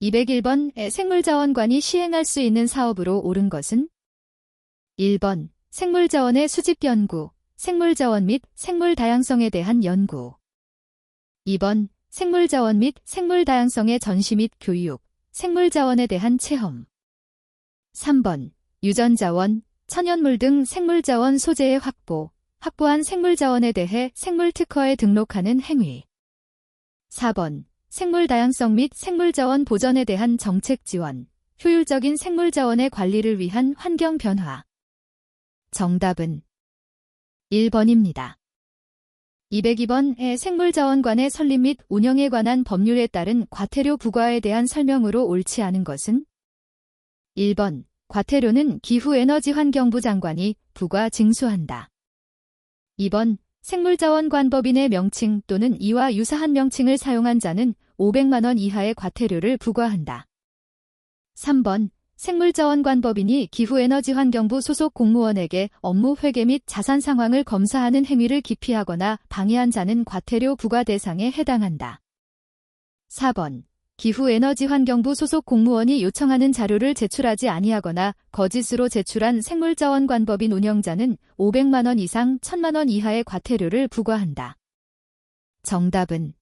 201번에 생물자원관이 시행할 수 있는 사업으로 옳은 것은? 1번 생물자원의 수집 연구, 생물자원 및 생물다양성에 대한 연구. 2번 생물자원 및 생물다양성의 전시 및 교육, 생물자원에 대한 체험. 3번 유전자원, 천연물 등 생물자원 소재의 확보한 생물자원에 대해 생물특허에 등록하는 행위. 4번 생물다양성 및 생물자원 보전에 대한 정책 지원, 효율적인 생물자원의 관리를 위한 환경 변화. 정답은 1번입니다. 202번의 생물자원관의 설립 및 운영에 관한 법률에 따른 과태료 부과에 대한 설명으로 옳지 않은 것은? 1번 과태료는 기후에너지환경부 장관이 부과 징수한다. 2번 생물자원관법인의 명칭 또는 이와 유사한 명칭을 사용한 자는 500만 원 이하의 과태료를 부과한다. 3번 생물자원관법인이 기후에너지환경부 소속 공무원에게 업무 회계 및 자산 상황을 검사하는 행위를 기피하거나 방해한 자는 과태료 부과 대상에 해당한다. 4번 기후에너지환경부 소속 공무원이 요청하는 자료를 제출하지 아니하거나 거짓으로 제출한 생물자원관법인 운영자는 500만 원 이상 1000만 원 이하의 과태료를 부과한다. 정답은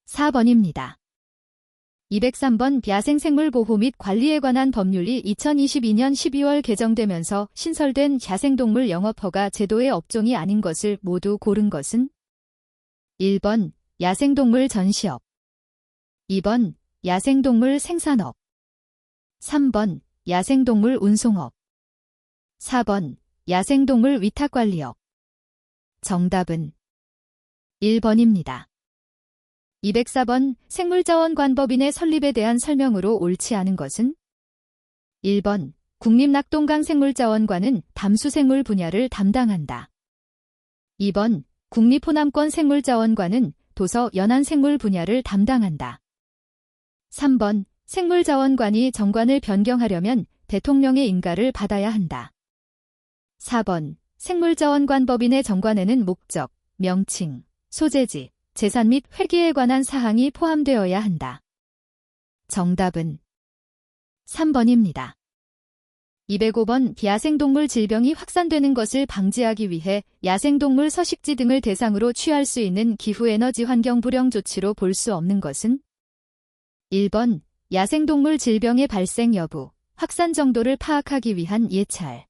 4번입니다. 203번 야생생물보호 및 관리에 관한 법률이 2022년 12월 개정되면서 신설된 야생동물 영업허가 제도의 업종이 아닌 것을 모두 고른 것은? 1번 야생동물 전시업, 2번 야생동물 생산업, 3번 야생동물 운송업, 4번 야생동물 위탁관리업. 정답은 1번입니다. 204번 생물자원관법인의 설립에 대한 설명으로 옳지 않은 것은? 1번 국립낙동강생물자원관은 담수생물 분야를 담당한다. 2번 국립호남권생물자원관은 도서 연안생물 분야를 담당한다. 3번 생물자원관이 정관을 변경하려면 대통령의 인가를 받아야 한다. 4번 생물자원관법인의 정관에는 목적, 명칭, 소재지, 재산 및 회계에 관한 사항이 포함되어야 한다. 정답은 3번입니다. 205번 야생동물 질병이 확산되는 것을 방지하기 위해 야생동물 서식지 등을 대상으로 취할 수 있는 기후에너지 환경 불영 조치로 볼 수 없는 것은? 1번 야생동물 질병의 발생 여부, 확산 정도를 파악하기 위한 예찰.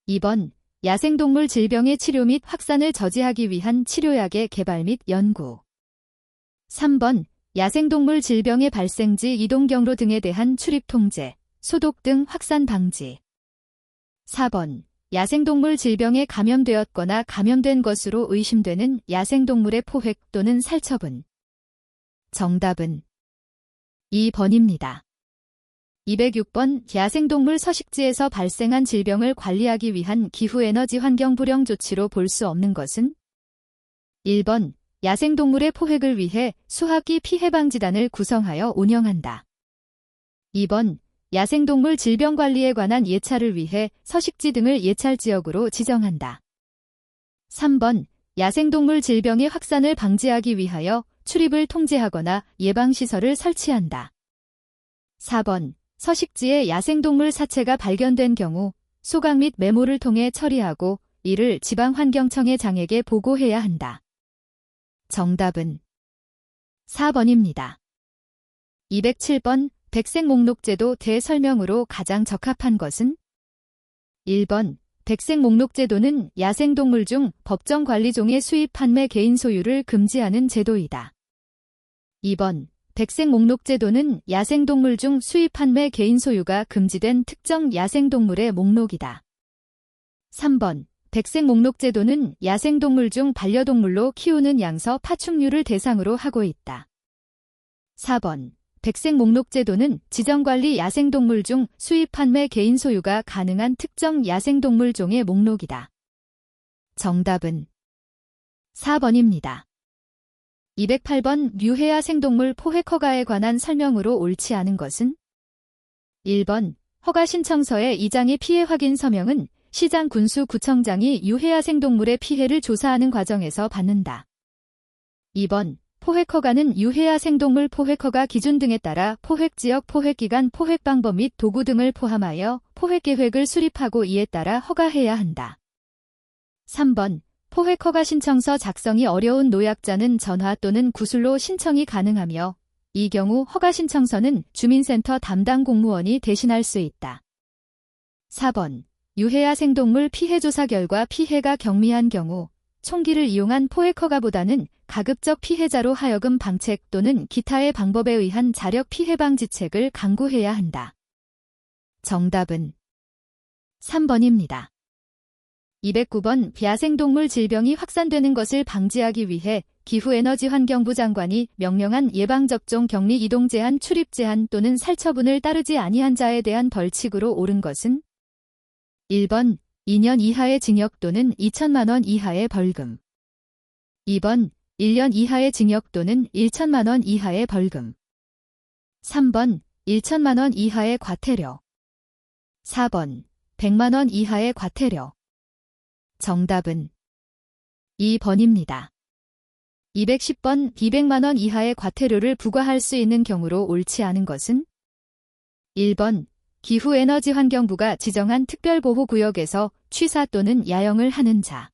2번 야생동물 질병의 치료 및 확산을 저지하기 위한 치료약의 개발 및 연구. 3번 야생동물 질병의 발생지 이동 경로 등에 대한 출입 통제, 소독 등 확산 방지. 4번 야생동물 질병에 감염되었거나 감염된 것으로 의심되는 야생동물의 포획 또는 살처분. 정답은 2번입니다. 206번 야생동물 서식지에서 발생한 질병을 관리하기 위한 기후에너지 환경 불영 조치로 볼 수 없는 것은? 1번 야생동물의 포획을 위해 수학기 피해방지단을 구성하여 운영한다. 2번 야생동물 질병관리에 관한 예찰을 위해 서식지 등을 예찰지역으로 지정한다. 3번 야생동물 질병의 확산을 방지하기 위하여 출입을 통제하거나 예방시설을 설치한다. 4번 서식지에 야생동물 사체가 발견된 경우 소각 및 메모를 통해 처리하고 이를 지방환경청의 장에게 보고해야 한다. 정답은 4번입니다. 207번 백색목록제도 대설명으로 가장 적합한 것은? 1번 백색목록제도는 야생동물 중 법정관리종의 수입 판매 개인 소유를 금지하는 제도이다. 2번 백색목록제도는 야생동물 중 수입 판매 개인 소유가 금지된 특정 야생동물의 목록이다. 3번 백색목록제도는 야생동물 중 반려동물로 키우는 양서 파충류를 대상으로 하고 있다. 4번 백색목록제도는 지정관리 야생동물 중 수입 판매 개인 소유가 가능한 특정 야생동물 종의 목록이다. 정답은 4번입니다. 208번 유해야 생동물 포획 허가에 관한 설명으로 옳지 않은 것은? 1번 허가 신청서의 2장의 피해 확인 서명은 시장 군수구청장이 유해야 생동물의 피해를 조사하는 과정에서 받는다. 2번 포획허가는 유해야 생동물 포획허가 기준 등에 따라 포획지역, 포획기간, 포획방법 및 도구 등을 포함하여 포획계획을 수립하고 이에 따라 허가해야 한다. 3번 포획허가 신청서 작성이 어려운 노약자는 전화 또는 구술로 신청이 가능하며 이 경우 허가 신청서는 주민센터 담당 공무원이 대신할 수 있다. 4번 유해야 생동물 피해 조사 결과 피해가 경미한 경우 총기를 이용한 포획허가보다는 가급적 피해자로 하여금 방책 또는 기타의 방법에 의한 자력 피해 방지책을 강구해야 한다. 정답은 3번입니다. 209번 야생동물 질병이 확산되는 것을 방지하기 위해 기후에너지환경부 장관이 명령한 예방접종 격리 이동 제한 출입 제한 또는 살처분을 따르지 아니한 자에 대한 벌칙으로 옳은 것은 1번 2년 이하의 징역 또는 2천만 원 이하의 벌금 2번 1년 이하의 징역 또는 1천만 원 이하의 벌금 3번 1천만 원 이하의 과태료 4번 100만 원 이하의 과태료 정답은 2번입니다. 210번 200만 원 이하의 과태료를 부과할 수 있는 경우로 옳지 않은 것은 1번 기후에너지환경부가 지정한 특별보호구역에서 취사 또는 야영을 하는 자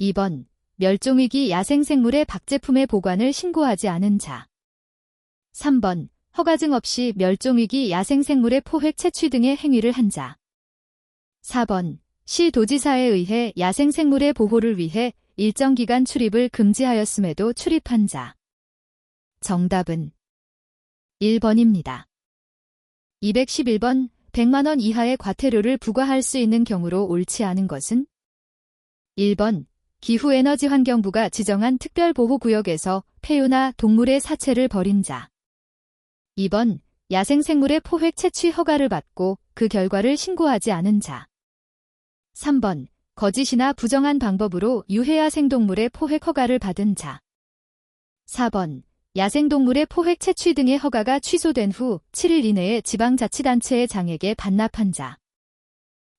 2번 멸종위기 야생생물의 박제품의 보관을 신고하지 않은 자 3번 허가증 없이 멸종위기 야생생물의 포획 채취 등의 행위를 한 자 4번 시 도지사에 의해 야생생물의 보호를 위해 일정 기간 출입을 금지하였음에도 출입한 자 정답은 1번입니다. 211번 100만 원 이하의 과태료를 부과할 수 있는 경우로 옳지 않은 것은 1번 기후에너지환경부가 지정한 특별보호구역에서 폐유나 동물의 사체를 벌인 자 2번 야생생물의 포획 채취 허가를 받고 그 결과를 신고하지 않은 자 3번 거짓이나 부정한 방법으로 유해야 생동물의 포획 허가를 받은 자 4번 야생동물의 포획 채취 등의 허가가 취소된 후 7일 이내에 지방자치단체의 장에게 반납한 자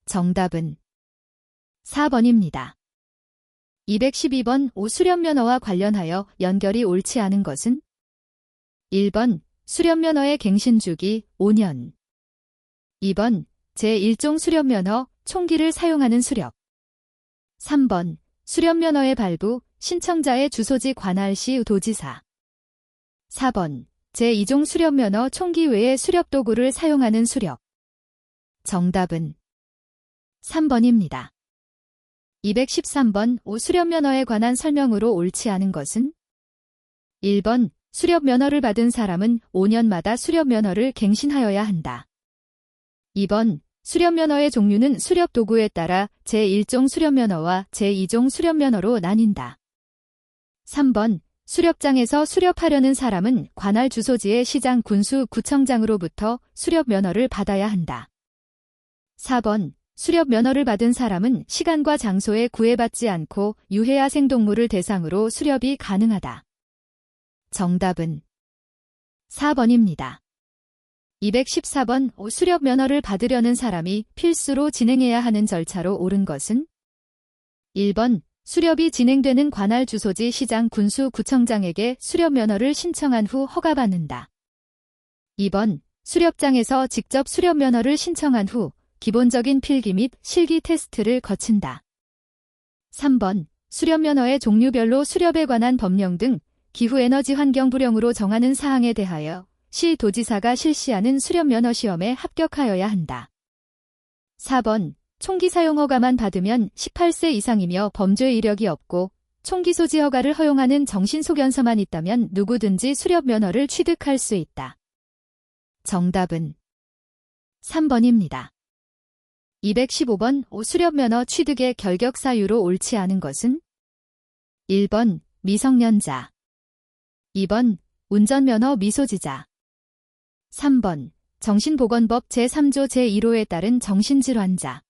정답은 4번입니다. 212번 수련면허와 관련하여 연결이 옳지 않은 것은 1번 수련면허의 갱신주기 5년 2번 제1종 수련면허 총기를 사용하는 수렵 3번 수련면허의 발부 신청자의 주소지 관할 시 도지사 4번 제2종 수렵면허 총기 외의 수렵도구를 사용하는 수렵 정답은 3번입니다. 213번 수렵면허에 관한 설명으로 옳지 않은 것은 1번 수렵면허를 받은 사람은 5년마다 수렵면허를 갱신하여야 한다. 2번 수렵면허의 종류는 수렵도구에 따라 제1종 수렵면허와 제2종 수렵면허로 나뉜다. 3번 수렵장에서 수렵하려는 사람은 관할 주소지의 시장 군수 구청장으로부터 수렵면허를 받아야 한다. 4번 수렵면허를 받은 사람은 시간과 장소에 구애받지 않고 유해야 생동물을 대상으로 수렵이 가능하다. 정답은 4번입니다. 214번 수렵면허를 받으려는 사람이 필수로 진행해야 하는 절차로 옳은 것은 1번 수렵이 진행되는 관할 주소지 시장 군수 구청장에게 수렵면허를 신청한 후 허가받는다. 2번 수렵장에서 직접 수렵면허를 신청한 후 기본적인 필기 및 실기 테스트를 거친다. 3번 수렵면허의 종류별로 수렵에 관한 법령 등 기후에너지환경부령으로 정하는 사항에 대하여 시 도지사가 실시하는 수렵면허 시험에 합격하여야 한다. 4번 총기 사용 허가만 받으면 18세 이상이며 범죄 이력이 없고 총기 소지 허가를 허용하는 정신소견서만 있다면 누구든지 수렵면허를 취득할 수 있다. 정답은 3번입니다. 215번 수렵면허 취득의 결격 사유로 옳지 않은 것은 1번 미성년자 2번 운전면허 미소지자 3번 정신보건법 제3조 제1호에 따른 정신질환자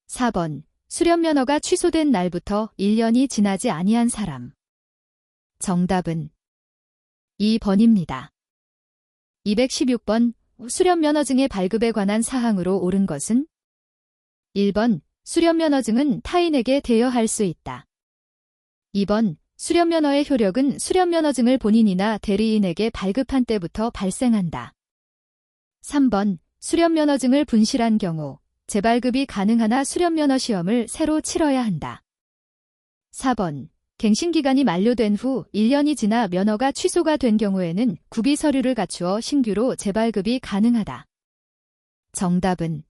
4번 수렵면허가 취소된 날부터 1년이 지나지 아니한 사람 정답은 2번입니다. 216번 수렵면허증의 발급에 관한 사항으로 옳은 것은 1번 수렵면허증은 타인에게 대여할 수 있다. 2번 수련면허의 효력은 수련면허증을 본인이나 대리인에게 발급한 때부터 발생한다. 3번 수련면허증을 분실한 경우 재발급이 가능하나 수련면허 시험을 새로 치러야 한다. 4번 갱신기간이 만료된 후 1년이 지나 면허가 취소가 된 경우에는 구비 서류를 갖추어 신규로 재발급이 가능하다. 정답은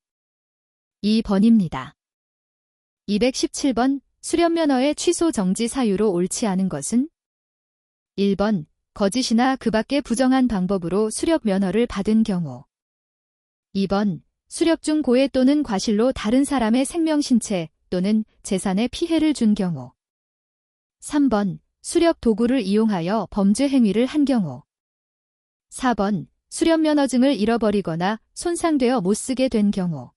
2번입니다. 217번 수련면허의 취소 정지 사유로 옳지 않은 것은 1번 거짓이나 그 밖의 부정한 방법으로 수렵면허를 받은 경우 2번 수렵 중 고해 또는 과실로 다른 사람의 생명, 신체 또는 재산에 피해를 준 경우 3번 수렵 도구를 이용하여 범죄 행위를 한 경우 4번 수렵면허증을 잃어버리거나 손상되어 못쓰게 된 경우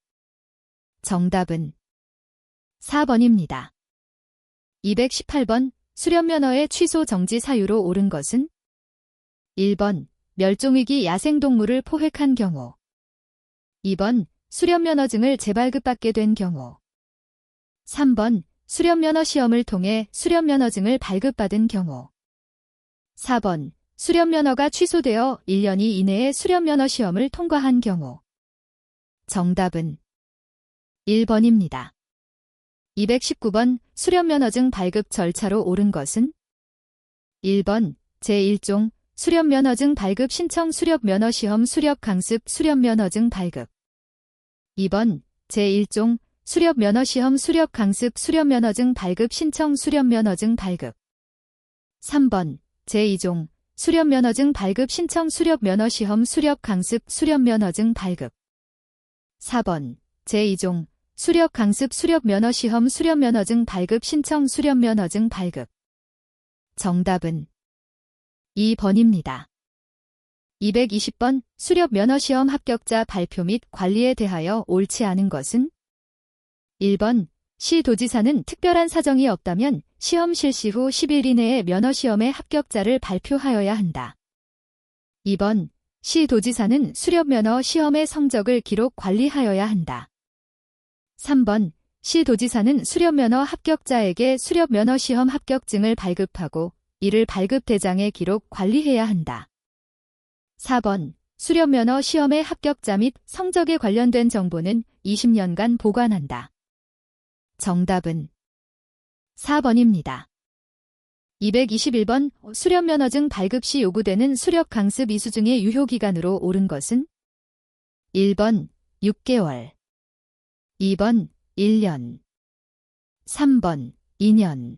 정답은 4번입니다. 218번 수렵면허의 취소 정지 사유로 옳은 것은 1번 멸종위기 야생동물을 포획한 경우 2번 수렵면허증을 재발급받게 된 경우 3번 수렵면허 시험을 통해 수렵면허증을 발급받은 경우 4번 수렵면허가 취소되어 1년 이내에 수렵면허 시험을 통과한 경우 정답은 1번입니다. 219번 수렵면허증 발급 절차로 옳은 것은 1번 제1종 수렵면허증 발급 신청 수렵면허 시험 수렵 강습 수렵면허증 발급 2번 제1종 수렵면허 시험 수렵 강습 수렵면허증 발급 신청 수렵면허증 발급 3번 제2종 수렵면허증 발급 신청 수렵면허 시험 수렵 강습 수렵면허증 발급 4번 제2종 수렵 강습 수렵면허 시험 수렵면허증 발급 신청 수렵면허증 발급 정답은 2번입니다. 220번 수렵면허 시험 합격자 발표 및 관리에 대하여 옳지 않은 것은 1번 시도지사는 특별한 사정이 없다면 시험 실시 후 10일 이내에 면허시험의 합격자를 발표하여야 한다. 2번 시도지사는 수렵면허 시험의 성적을 기록 관리하여야 한다. 3번 시도지사는 수렵면허 합격자에게 수렵면허 시험 합격증을 발급하고 이를 발급 대장에 기록 관리해야 한다. 4번 수렵면허 시험의 합격자 및 성적에 관련된 정보는 20년간 보관한다. 정답은 4번입니다. 221번 수렵면허증 발급 시 요구되는 수렵 강습 이수증의 유효기간으로 옳은 것은 1번 6개월 2번 1년 3번 2년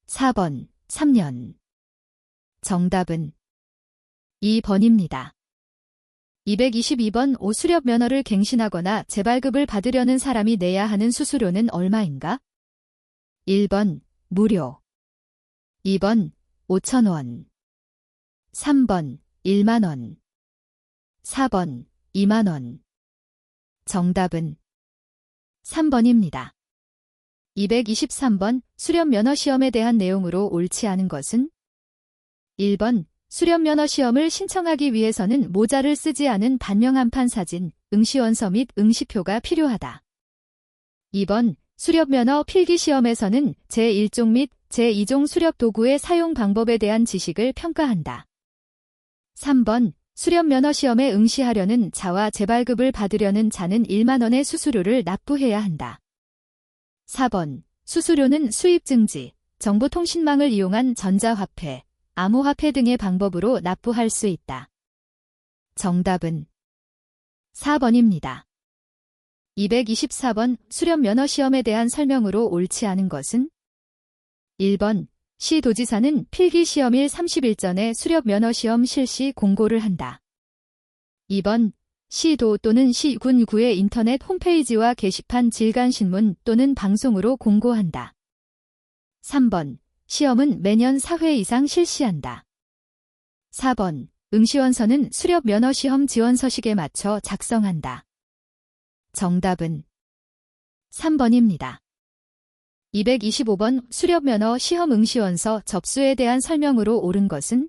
4번 3년 정답은 2번입니다. 222번 수렵 면허를 갱신하거나 재발급을 받으려는 사람이 내야 하는 수수료는 얼마인가? 1번 무료 2번 5,000원 3번 1만원 4번 2만원 정답은 3번입니다. 223번 수렵 면허 시험에 대한 내용으로 옳지 않은 것은 1번 수렵 면허 시험을 신청하기 위해서는 모자를 쓰지 않은 단명 한판 사진, 응시원서 및 응시표가 필요하다. 2번 수렵 면허 필기 시험에서는 제1종 및 제2종 수렵 도구의 사용 방법에 대한 지식을 평가한다. 3번 수렵 면허 시험에 응시하려는 자와 재발급을 받으려는 자는 1만 원의 수수료를 납부해야 한다. 4번 수수료는 수입 증지, 정보통신망을 이용한 전자화폐, 암호화폐 등의 방법으로 납부할 수 있다. 정답은 4번입니다. 224번 수렵 면허 시험에 대한 설명으로 옳지 않은 것은 1번 시도지사는 필기 시험일 30일 전에 수렵 면허 시험 실시 공고를 한다. 2번 시도 또는 시군구의 인터넷 홈페이지와 게시판 질간신문 또는 방송으로 공고한다. 3번 시험은 매년 4회 이상 실시한다. 4번 응시원서는 수렵 면허 시험 지원 서식에 맞춰 작성한다. 정답은 3번입니다. 225번 수렵 면허 시험 응시원서 접수에 대한 설명으로 옳은 것은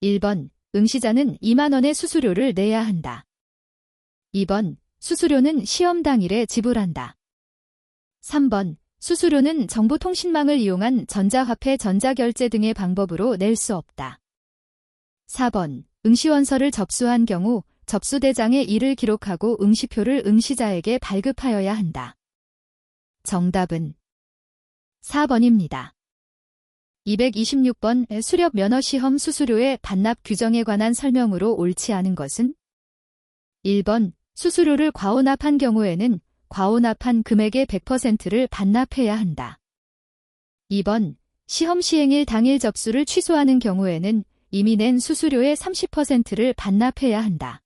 1번 응시자는 2만 원의 수수료를 내야 한다. 2번 수수료는 시험 당일에 지불한다. 3번 수수료는 정보통신망을 이용한 전자화폐 전자결제 등의 방법으로 낼 수 없다. 4번. 응시원서를 접수한 경우 접수대장에 이를 기록하고 응시표를 응시자에게 발급하여야 한다. 정답은 4번입니다. 226번. 수렵 면허시험 수수료의 반납 규정에 관한 설명으로 옳지 않은 것은? 1번. 수수료를 과오납한 경우에는 과오납한 금액의 100%를 반납해야 한다. 2번. 시험 시행일 당일 접수를 취소하는 경우에는 이미 낸 수수료의 30%를 반납해야 한다.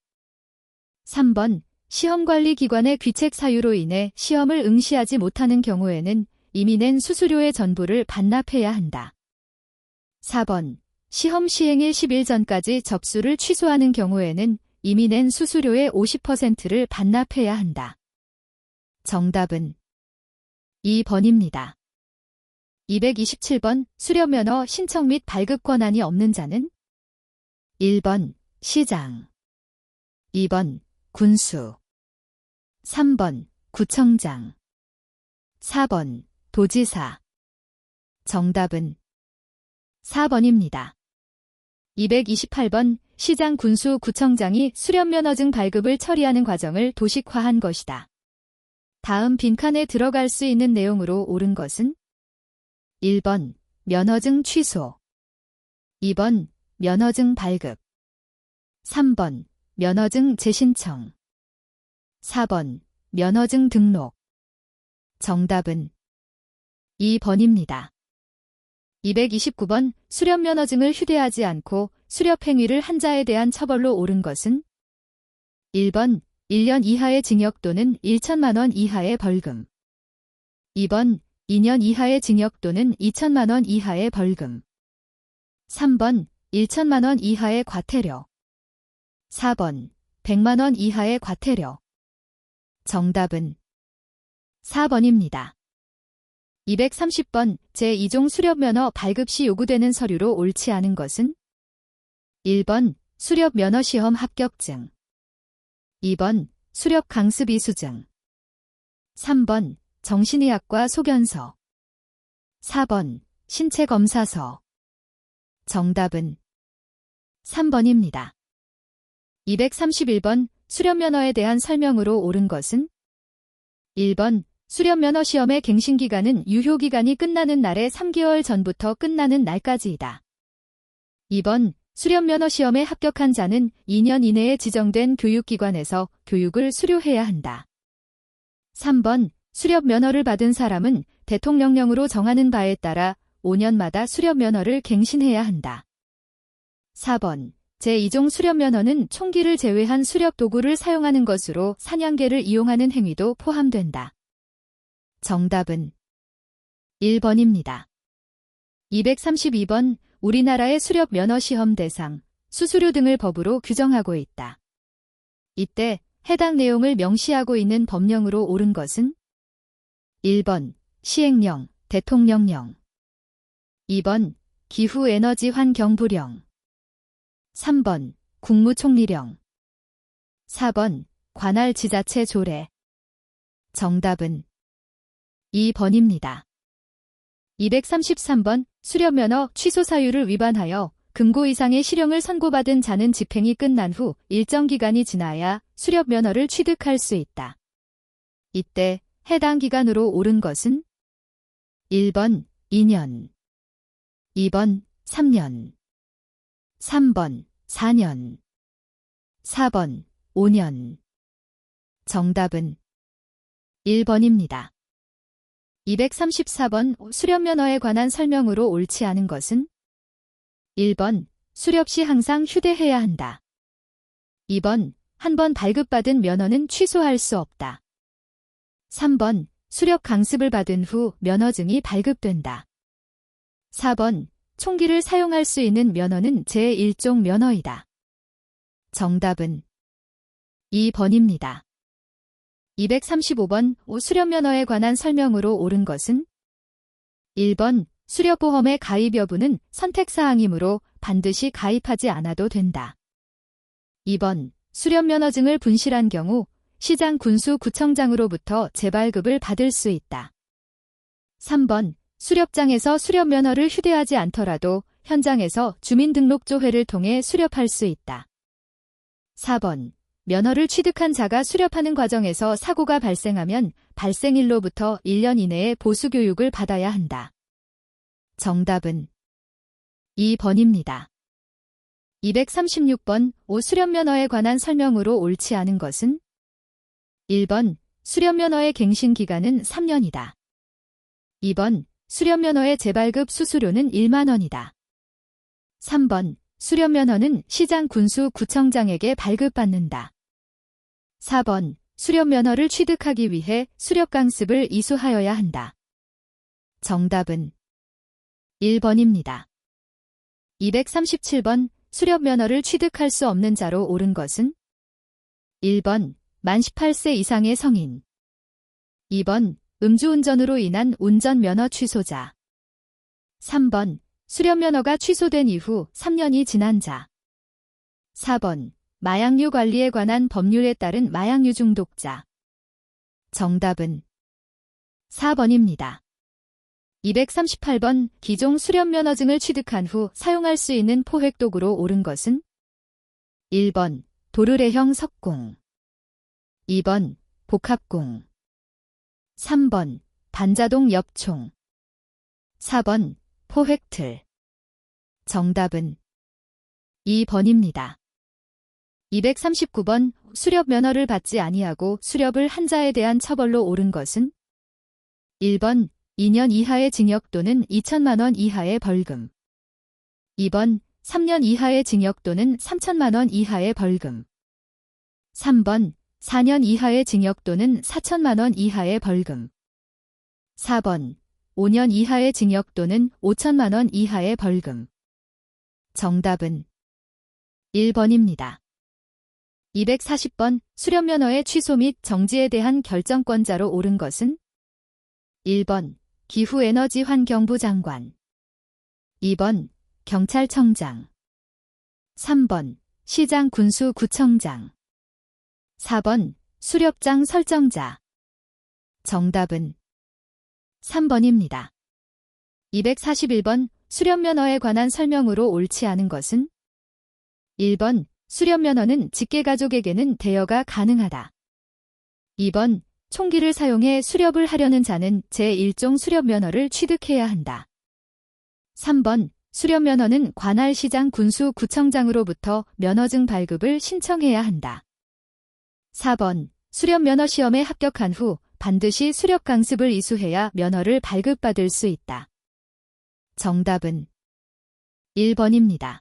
3번. 시험관리기관의 귀책 사유로 인해 시험을 응시하지 못하는 경우에는 이미 낸 수수료의 전부를 반납해야 한다. 4번. 시험 시행일 10일 전까지 접수를 취소하는 경우에는 이미 낸 수수료의 50%를 반납해야 한다. 정답은 2번입니다. 227번. 수료면허 신청 및 발급 권한이 없는 자는? 1번. 시장 2번. 군수 3번. 구청장 4번. 도지사 정답은 4번입니다. 228번. 시장, 군수, 구청장이 수련면허증 발급을 처리하는 과정을 도식화한 것이다. 다음 빈칸에 들어갈 수 있는 내용으로 옳은 것은? 1번. 면허증 취소 2번. 면허증 발급 3번. 면허증 재신청 4번. 면허증 등록 정답은 2번입니다. 229번. 수련면허증을 휴대하지 않고 수렵행위를 한 자에 대한 처벌로 옳은 것은? 1번. 1년 이하의 징역 또는 1천만 원 이하의 벌금 2번. 2년 이하의 징역 또는 2천만 원 이하의 벌금 3번. 1천만 원 이하의 과태료 4번. 100만 원 이하의 과태료 정답은 4번입니다. 230번. 제2종 수렵면허 발급 시 요구되는 서류로 옳지 않은 것은? 1번. 수렵면허시험 합격증 2번. 수렵 강습 이수증 3번. 정신의학과 소견서 4번. 신체검사서 정답은 3번입니다. 231번. 수렵면허에 대한 설명으로 옳은 것은? 1번. 수련면허 시험의 갱신기간은 유효기간이 끝나는 날의 3개월 전부터 끝나는 날까지이다. 2번. 수련면허 시험에 합격한 자는 2년 이내에 지정된 교육기관에서 교육을 수료해야 한다. 3번. 수련면허를 받은 사람은 대통령령으로 정하는 바에 따라 5년마다 수련면허를 갱신해야 한다. 4번. 제2종 수련면허는 총기를 제외한 수렵도구를 사용하는 것으로 사냥개를 이용하는 행위도 포함된다. 정답은 1번입니다. 232번. 우리나라의 수렵면허시험 대상, 수수료 등을 법으로 규정하고 있다. 이때 해당 내용을 명시하고 있는 법령으로 옳은 것은? 1번. 시행령, 대통령령 2번. 기후에너지환경부령 3번. 국무총리령 4번. 관할지자체 조례 정답은 2번입니다. 233번. 수렵면허 취소 사유를 위반하여 금고 이상의 실형을 선고받은 자는 집행이 끝난 후 일정 기간이 지나야 수렵면허를 취득할 수 있다. 이때 해당 기간으로 옳은 것은? 1번. 2년 2번. 3년 3번. 4년 4번. 5년 정답은 1번입니다. 234번. 수렵면허에 관한 설명으로 옳지 않은 것은? 1번. 수렵 시 항상 휴대해야 한다. 2번. 한 번 발급받은 면허는 취소할 수 없다. 3번. 수렵 강습을 받은 후 면허증이 발급된다. 4번. 총기를 사용할 수 있는 면허는 제1종 면허이다. 정답은 2번입니다. 235번. 수렵면허에 관한 설명으로 옳은 것은? 1번. 수렵보험의 가입 여부는 선택사항이므로 반드시 가입하지 않아도 된다. 2번. 수렵면허증을 분실한 경우 시장, 군수, 구청장으로부터 재발급을 받을 수 있다. 3번. 수렵장에서 수렵면허를 휴대하지 않더라도 현장에서 주민등록조회를 통해 수렵할 수 있다. 4번. 면허를 취득한 자가 수렵하는 과정에서 사고가 발생하면 발생일로부터 1년 이내에 보수교육을 받아야 한다. 정답은 2번입니다. 236번. 수렵면허에 관한 설명으로 옳지 않은 것은? 1번. 수렵면허의 갱신기간은 3년이다. 2번. 수렵면허의 재발급 수수료는 1만 원이다. 3번. 수렵면허는 시장 군수 구청장에게 발급받는다. 4번. 수렵면허를 취득하기 위해 수렵강습을 이수하여야 한다. 정답은 1번입니다. 237번. 수렵면허를 취득할 수 없는 자로 옳은 것은? 1번. 만 18세 이상의 성인. 2번. 음주운전으로 인한 운전면허 취소자. 3번. 수렵면허가 취소된 이후 3년이 지난 자. 4번. 마약류 관리에 관한 법률에 따른 마약류 중독자. 정답은 4번입니다. 238번. 기종 수렵면허증을 취득한 후 사용할 수 있는 포획도구로 옳은 것은? 1번. 도르래형 석궁. 2번. 복합궁. 3번. 반자동 엽총. 4번. 포획틀. 정답은 2번입니다. 239번. 수렵면허를 받지 아니하고 수렵을 한 자에 대한 처벌로 옳은 것은? 1번. 2년 이하의 징역 또는 2천만 원 이하의 벌금. 2번. 3년 이하의 징역 또는 3천만 원 이하의 벌금. 3번. 4년 이하의 징역 또는 4천만 원 이하의 벌금. 4번. 5년 이하의 징역 또는 5천만 원 이하의 벌금. 정답은 1번입니다. 240번. 수렵면허의 취소 및 정지에 대한 결정권자로 옳은 것은? 1번. 기후에너지환경부 장관. 2번. 경찰청장. 3번. 시장 군수구청장. 4번. 수렵장 설정자. 정답은 3번입니다. 241번. 수렵면허에 관한 설명으로 옳지 않은 것은? 1번. 수렵면허는 직계가족에게는 대여가 가능하다. 2번. 총기를 사용해 수렵을 하려는 자는 제1종 수렵면허를 취득해야 한다. 3번. 수렵면허는 관할 시장 군수 구청장으로부터 면허증 발급을 신청해야 한다. 4번. 수렵면허 시험에 합격한 후 반드시 수렵강습을 이수해야 면허를 발급받을 수 있다. 정답은 1번입니다.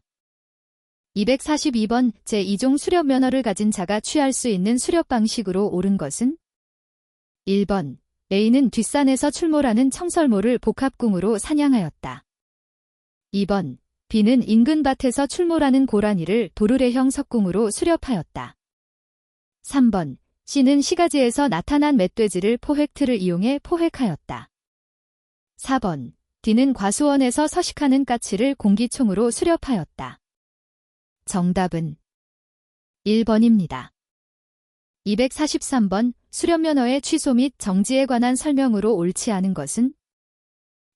242번. 제2종 수렵면허를 가진 자가 취할 수 있는 수렵 방식으로 옳은 것은? 1번. A는 뒷산에서 출몰하는 청설모를 복합궁으로 사냥하였다. 2번. B는 인근 밭에서 출몰하는 고라니를 도르래형 석궁으로 수렵하였다. 3번. C는 시가지에서 나타난 멧돼지를 포획틀을 이용해 포획하였다. 4번. D는 과수원에서 서식하는 까치를 공기총으로 수렵하였다. 정답은 1번입니다. 243번. 수렵면허의 취소 및 정지에 관한 설명으로 옳지 않은 것은?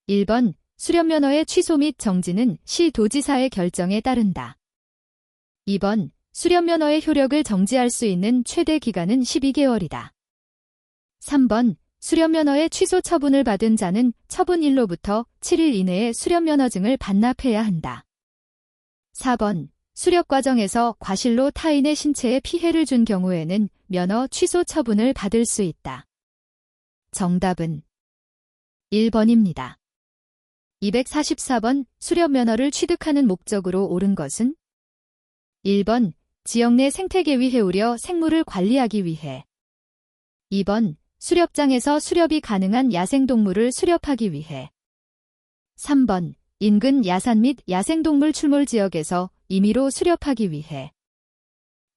1번. 수렵면허의 취소 및 정지는 시도지사의 결정에 따른다. 2번. 수렵면허의 효력을 정지할 수 있는 최대 기간은 12개월이다. 3번. 수렵면허의 취소 처분을 받은 자는 처분일로부터 7일 이내에 수렵면허증을 반납해야 한다. 4번. 수렵 과정에서 과실로 타인의 신체에 피해를 준 경우에는 면허 취소 처분을 받을 수 있다. 정답은 1번입니다. 244번. 수렵면허를 취득하는 목적으로 옳은 것은? 1번. 지역 내 생태계위 해우려 생물을 관리하기 위해. 2번. 수렵장에서 수렵이 가능한 야생동물을 수렵하기 위해. 3번. 인근 야산 및 야생동물 출몰 지역에서 임의로 수렵하기 위해.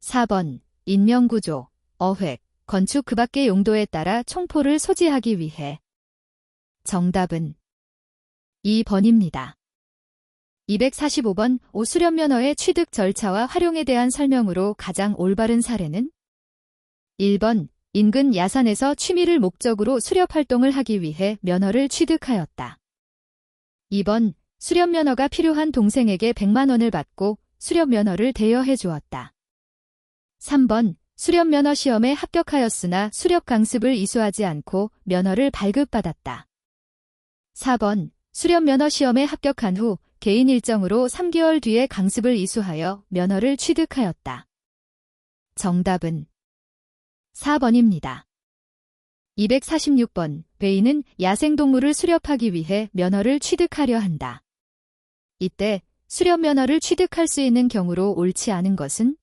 4번. 인명구조, 어획, 건축 그 밖의 용도에 따라 총포를 소지하기 위해. 정답은 2번입니다. 245번. 수렵면허의 취득 절차와 활용에 대한 설명으로 가장 올바른 사례는? 1번. 인근 야산에서 취미를 목적으로 수렵 활동을 하기 위해 면허를 취득하였다. 2번, 수렵 면허가 필요한 동생에게 100만 원을 받고 수렵 면허를 대여해 주었다. 3번, 수렵 면허 시험에 합격하였으나 수렵 강습을 이수하지 않고 면허를 발급받았다. 4번, 수렵 면허 시험에 합격한 후 개인 일정으로 3개월 뒤에 강습을 이수하여 면허를 취득하였다. 정답은 4번입니다. 246번, 베이는 야생동물을 수렵하기 위해 면허를 취득하려 한다. 이때 수렵 면허를 취득할 수 있는 경우로 옳지 않은 것은?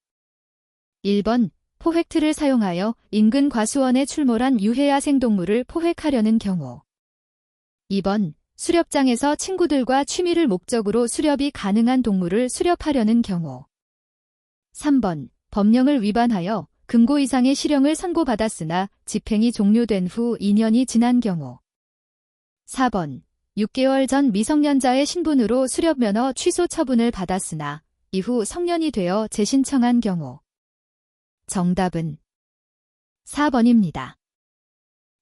1번, 포획틀을 사용하여 인근 과수원에 출몰한 유해야생동물을 포획하려는 경우. 2번, 수렵장에서 친구들과 취미를 목적으로 수렵이 가능한 동물을 수렵하려는 경우. 3번, 법령을 위반하여 금고 이상의 실형을 선고받았으나 집행이 종료된 후 2년이 지난 경우. 4번, 6개월 전 미성년자의 신분으로 수렵면허 취소 처분을 받았으나 이후 성년이 되어 재신청한 경우. 정답은 4번입니다.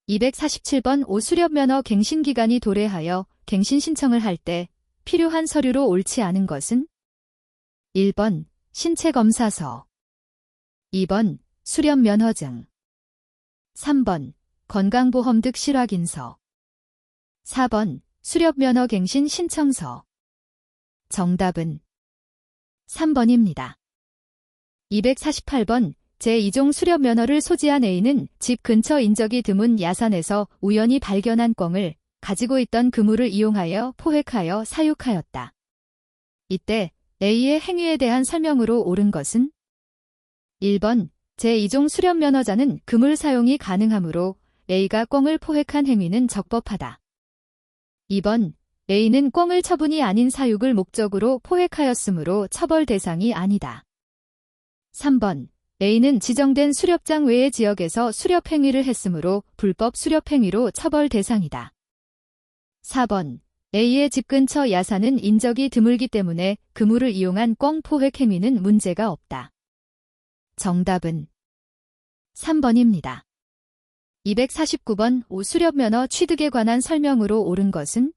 247번 수렵면허 갱신기간이 도래하여 갱신 신청을 할 때 필요한 서류로 옳지 않은 것은? 1번, 신체검사서. 2번, 수렵면허증. 3번, 건강보험득 실확인서. 4번, 수렵면허 갱신 신청서. 정답은 3번입니다. 248번, 제2종 수렵면허를 소지한 A는 집 근처 인적이 드문 야산에서 우연히 발견한 꿩을 가지고 있던 그물을 이용하여 포획하여 사육하였다. 이때 A의 행위에 대한 설명으로 옳은 것은? 1번, 제2종 수렵면허자는 그물 사용이 가능하므로 A가 꿩을 포획한 행위는 적법하다. 2번, A는 꿩을 처분이 아닌 사육을 목적으로 포획하였으므로 처벌 대상이 아니다. 3번, A는 지정된 수렵장 외의 지역에서 수렵 행위를 했으므로 불법 수렵 행위로 처벌 대상이다. 4번, A의 집 근처 야산은 인적이 드물기 때문에 그물을 이용한 꿩 포획 행위는 문제가 없다. 정답은 3번입니다. 249번 수렵면허 취득에 관한 설명으로 옳은 것은?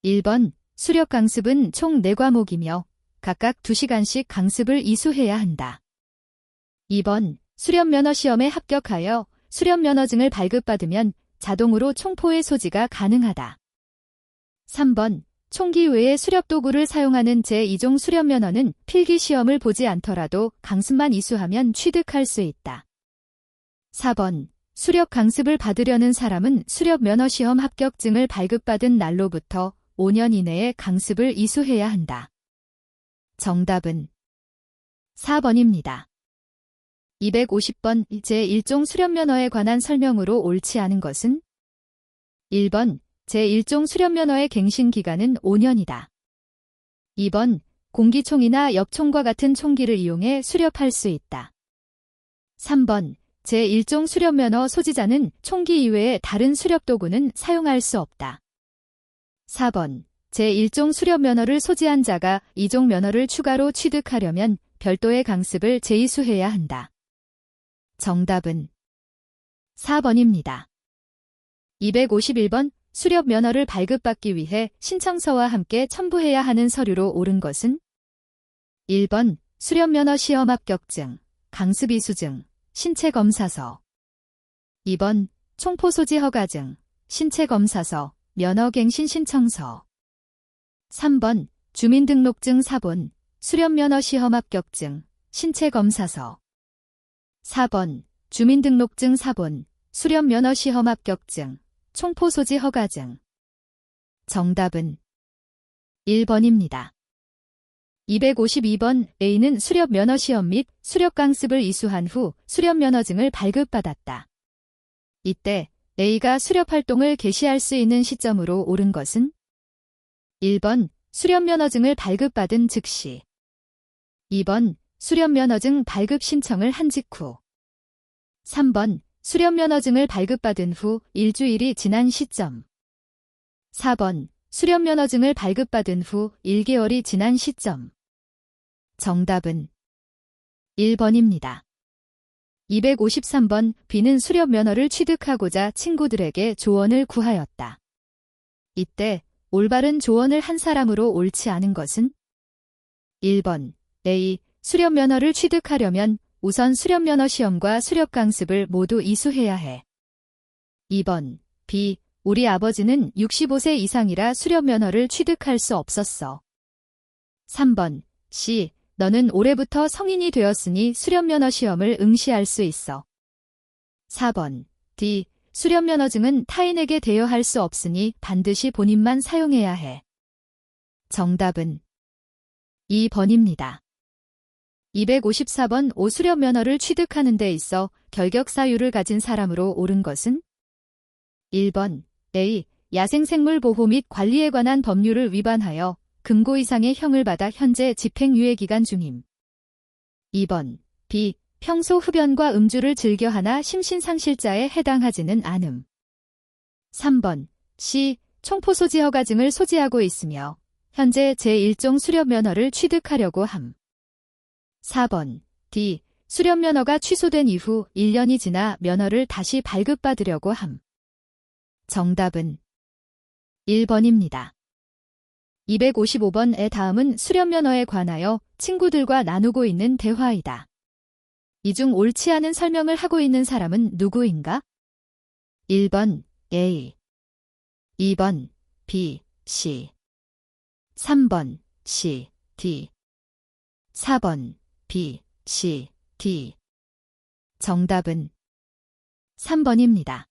1번, 수렵 강습은 총 4과목이며 각각 2시간씩 강습을 이수해야 한다. 2번, 수렵면허 시험에 합격하여 수렵면허증을 발급받으면 자동으로 총포의 소지가 가능하다. 3번, 총기 외에 수렵도구를 사용하는 제2종 수렵면허는 필기시험을 보지 않더라도 강습만 이수하면 취득할 수 있다. 4번, 수렵 강습을 받으려는 사람은 수렵면허시험 합격증을 발급받은 날로부터 5년 이내에 강습을 이수해야 한다. 정답은 4번입니다. 250번 제1종 수렵면허에 관한 설명으로 옳지 않은 것은? 1번, 제1종 수렵면허의 갱신기간은 5년이다. 2번, 공기총이나 엽총과 같은 총기를 이용해 수렵할 수 있다. 3번, 제1종 수렵면허 소지자는 총기 이외의 다른 수렵도구는 사용할 수 없다. 4번, 제1종 수렵면허를 소지한 자가 2종 면허를 추가로 취득하려면 별도의 강습을 재이수해야 한다. 정답은 4번입니다. 251번 수렵 면허를 발급받기 위해 신청서와 함께 첨부해야 하는 서류로 옳은 것은? 1번, 수렵 면허 시험 합격증, 강습 이수증, 신체검사서. 2번, 총포 소지 허가증, 신체검사서, 면허갱신 신청서. 3번, 주민등록증 사본, 수렵면허 시험 합격증, 신체검사서. 4번, 주민등록증 사본, 수렵면허 시험 합격증, 총포 소지 허가증. 정답은 1번입니다. 252번 A는 수렵면허 시험 및 수렵강습을 이수한 후 수렵면허증을 발급받았다. 이때 A가 수렵활동을 개시할 수 있는 시점으로 옳은 것은? 1번, 수렵면허증을 발급받은 즉시. 2번, 수렵면허증 발급 신청을 한 직후. 3번, 수렵면허증을 발급받은 후 일주일이 지난 시점. 4번, 수렵면허증을 발급받은 후 1개월이 지난 시점. 정답은 1번입니다. 253번 B는 수렵 면허를 취득하고자 친구들에게 조언을 구하였다. 이때 올바른 조언을 한 사람으로 옳지 않은 것은? 1번 A. 수렵 면허를 취득하려면 우선 수렵 면허 시험과 수렵 강습을 모두 이수해야 해. 2번 B. 우리 아버지는 65세 이상이라 수렵 면허를 취득할 수 없었어. 3번 C. 너는 올해부터 성인이 되었으니 수렵 면허 시험을 응시할 수 있어. 4번 D. 수렵 면허증은 타인에게 대여할 수 없으니 반드시 본인만 사용해야 해. 정답은 2번입니다. 254번 O. 수렵 면허를 취득하는 데 있어 결격 사유를 가진 사람으로 옳은 것은? 1번 A. 야생생물 보호 및 관리에 관한 법률을 위반하여 금고 이상의 형을 받아 현재 집행유예 기간 중임. 2번 B. 평소 흡연과 음주를 즐겨하나 심신상실자에 해당하지는 않음. 3번 C. 총포소지 허가증을 소지하고 있으며 현재 제1종 수렵면허를 취득하려고 함. 4번 D. 수렵면허가 취소된 이후 1년이 지나 면허를 다시 발급받으려고 함. 정답은 1번입니다. 255번의 다음은 수렵면허에 관하여 친구들과 나누고 있는 대화이다. 이 중 옳지 않은 설명을 하고 있는 사람은 누구인가? 1번 A, 2번 B, C, 3번 C, D, 4번 B, C, D. 정답은 3번입니다.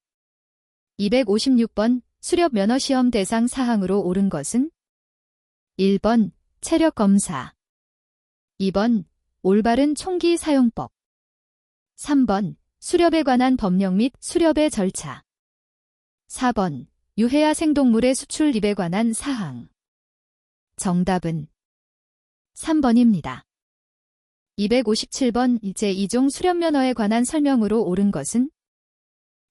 256번 수렵 면허시험 대상 사항으로 옳은 것은? 1번 체력검사, 2번 올바른 총기 사용법, 3번 수렵에 관한 법령 및 수렵의 절차, 4번 유해야 생동물의 수출입에 관한 사항. 정답은 3번입니다. 257번 제2종 수렵면허에 관한 설명으로 옳은 것은?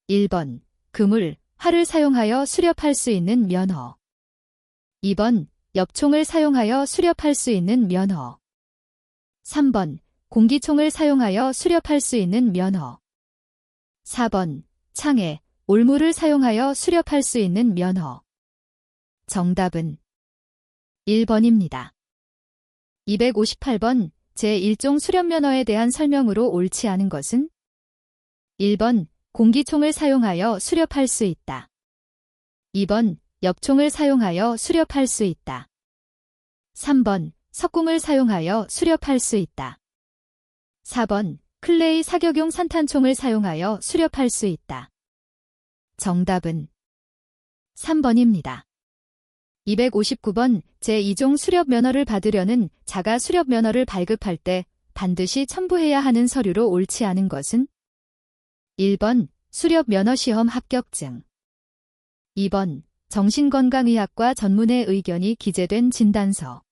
1번 그물, 활을 사용하여 수렵할 수 있는 면허, 2번 엽총을 사용하여 수렵할 수 있는 면허, 3번 공기총을 사용하여 수렵할 수 있는 면허, 4번 창에, 올물을 사용하여 수렵할 수 있는 면허. 정답은 1번입니다. 258번 제1종 수렵면허에 대한 설명으로 옳지 않은 것은? 1번 공기총을 사용하여 수렵할 수 있다. 2번 엽총을 사용하여 수렵할 수 있다. 3번 석궁을 사용하여 수렵할 수 있다. 4번 클레이 사격용 산탄총을 사용하여 수렵할 수 있다. 정답은 3번입니다. 259번 제2종 수렵면허를 받으려는 자가 수렵면허를 발급할 때 반드시 첨부해야 하는 서류로 옳지 않은 것은? 1번 수렵면허시험 합격증, 2번 정신건강의학과 전문의 의견이 기재된 진단서,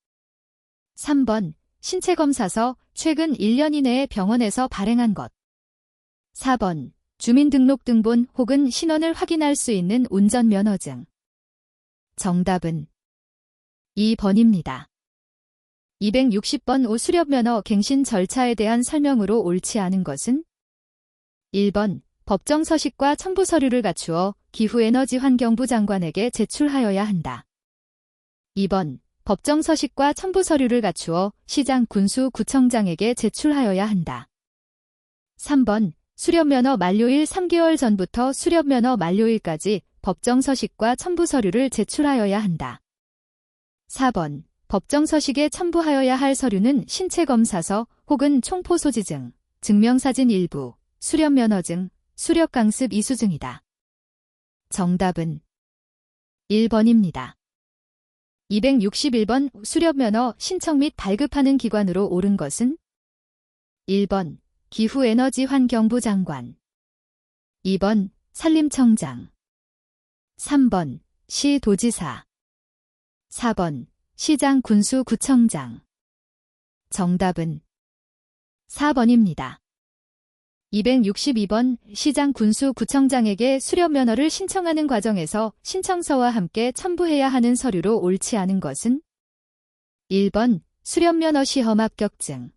3번 신체검사서 최근 1년 이내에 병원에서 발행한 것, 4번 주민등록등본 혹은 신원을 확인할 수 있는 운전면허증. 정답은 2번입니다. 260번 오 수렵면허 갱신 절차에 대한 설명으로 옳지 않은 것은? 1번 법정 서식과 첨부 서류를 갖추어 기후에너지환경부 장관에게 제출하여야 한다. 2번 법정 서식과 첨부 서류를 갖추어 시장 군수구청장에게 제출하여야 한다. 3번 수렵면허 만료일 3개월 전부터 수렵면허 만료일까지 법정 서식과 첨부 서류를 제출하여야 한다. 4번 법정 서식에 첨부하여야 할 서류는 신체검사서 혹은 총포소지증, 증명사진 일부, 수렵면허증, 수렵강습 이수증이다. 정답은 1번입니다. 261번 수렵면허 신청 및 발급하는 기관으로 옳은 것은? 1번 기후에너지환경부 장관, 2번 산림청장, 3번 시도지사, 4번 시장 군수구청장. 정답은 4번입니다. 262번 시장 군수구청장에게 수렵면허를 신청하는 과정에서 신청서와 함께 첨부해야 하는 서류로 옳지 않은 것은? 1번 수렵면허 시험 합격증,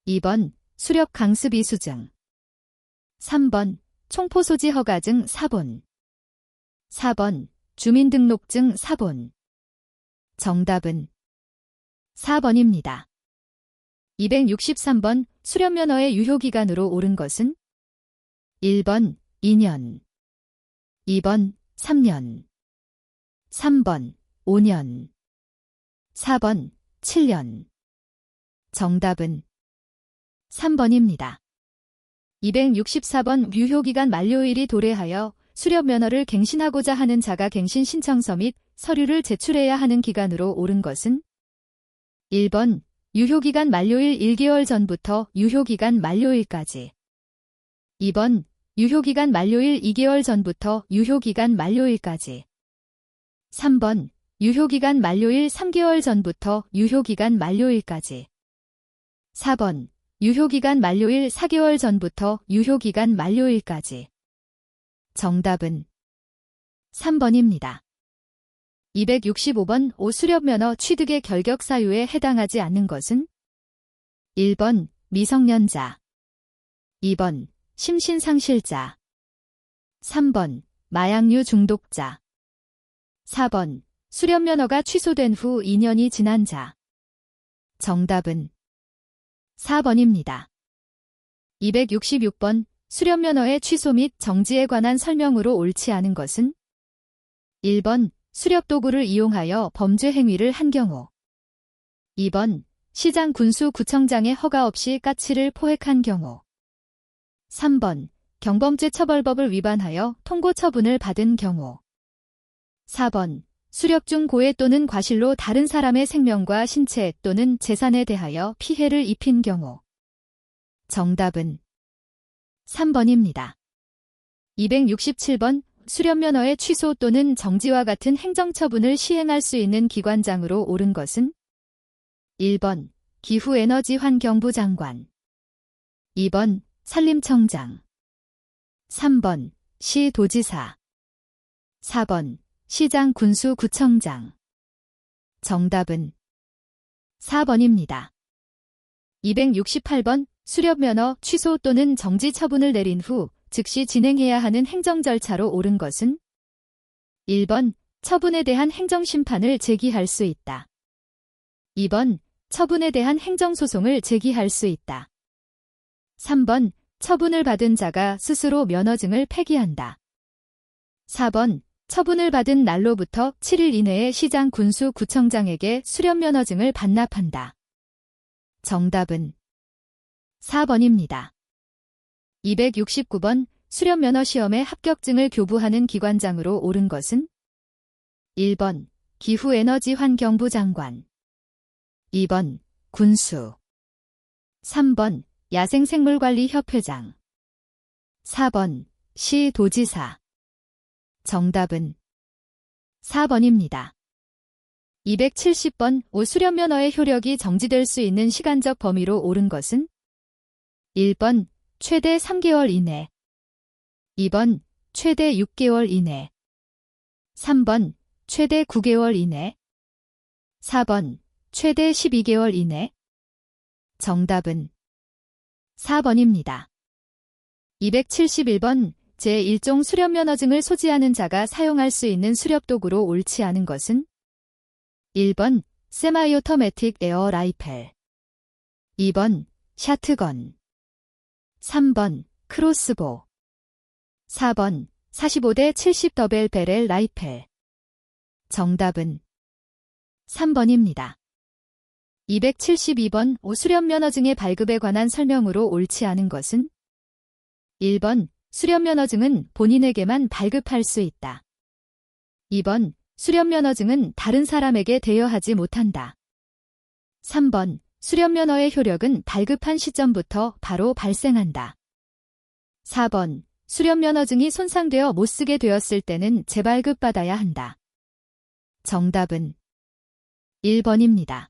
2번 수렵강습 이수증, 3번 총포소지 허가증 사본. 4번 주민등록증 사본. 정답은 4번입니다. 263번 수련면허의 유효기간으로 옳은 것은 1번 2년, 2번 3년, 3번 5년, 4번 7년. 정답은 3번입니다. 264번 유효기간 만료일이 도래하여 수련면허를 갱신하고자 하는 자가 갱신 신청서 및 서류를 제출해야 하는 기간으로 옳은 것은 1번 유효기간 만료일 1개월 전부터 유효기간 만료일까지. 2번 유효기간 만료일 2개월 전부터 유효기간 만료일까지. 3번 유효기간 만료일 3개월 전부터 유효기간 만료일까지. 4번 유효기간 만료일 4개월 전부터 유효기간 만료일까지. 정답은 3번입니다. 265번 수련면허 취득의 결격 사유에 해당하지 않는 것은 1번 미성년자, 2번 심신상실자, 3번 마약류 중독자, 4번 수련면허가 취소된 후 2년이 지난 자. 정답은 4번입니다. 266번 수련면허의 취소 및 정지에 관한 설명으로 옳지 않은 것은 1번 수렵도구를 이용하여 범죄 행위를 한 경우, 2번 시장 군수구청장의 허가 없이 가치를 포획한 경우, 3번 경범죄 처벌법을 위반하여 통고 처분을 받은 경우, 4번 수렵 중 고의 또는 과실로 다른 사람의 생명과 신체 또는 재산에 대하여 피해를 입힌 경우. 정답은 3번입니다. 267번 수련면허의 취소 또는 정지와 같은 행정처분을 시행할 수 있는 기관장으로 옳은 것은 1번 기후에너지환경부 장관, 2번 산림청장, 3번 시도지사, 4번 시장 군수구청장. 정답은 4번입니다. 268번 수련면허 취소 또는 정지 처분을 내린 후 즉시 진행해야 하는 행정 절차로 옳은 것은 1번 처분에 대한 행정심판을 제기할 수 있다. 2번 처분에 대한 행정소송을 제기할 수 있다. 3번 처분을 받은 자가 스스로 면허증을 폐기한다. 4번 처분을 받은 날로부터 7일 이내에 시장 군수구청장에게 수련면허증을 반납한다. 정답은 4번입니다. 269번 수련면허 시험에 합격증을 교부하는 기관장으로 옳은 것은 1번 기후에너지환경부 장관, 2번 군수, 3번 야생생물관리협회장, 4번 시도지사. 정답은 4번입니다. 270번 수련면허의 효력이 정지될 수 있는 시간적 범위로 옳은 것은 1번 최대 3개월 이내, 2번 최대 6개월 이내, 3번 최대 9개월 이내, 4번 최대 12개월 이내. 정답은 4번입니다. 271번 제1종 수련면허증을 소지하는 자가 사용할 수 있는 수렵도구로 옳지 않은 것은 1번 세마이오토매틱 에어 라이펠, 2번 샷건, 3번 크로스보, 4번 45대 70 더벨 베렐 라이펠. 정답은 3번입니다. 272번 수련면허증의 발급에 관한 설명으로 옳지 않은 것은 1번 수련면허증은 본인에게만 발급할 수 있다. 2번 수련면허증은 다른 사람에게 대여하지 못한다. 3번 수련면허의 효력은 발급한 시점부터 바로 발생한다. 4번 수련면허증이 손상되어 못쓰게 되었을 때는 재발급받아야 한다. 정답은 1번입니다.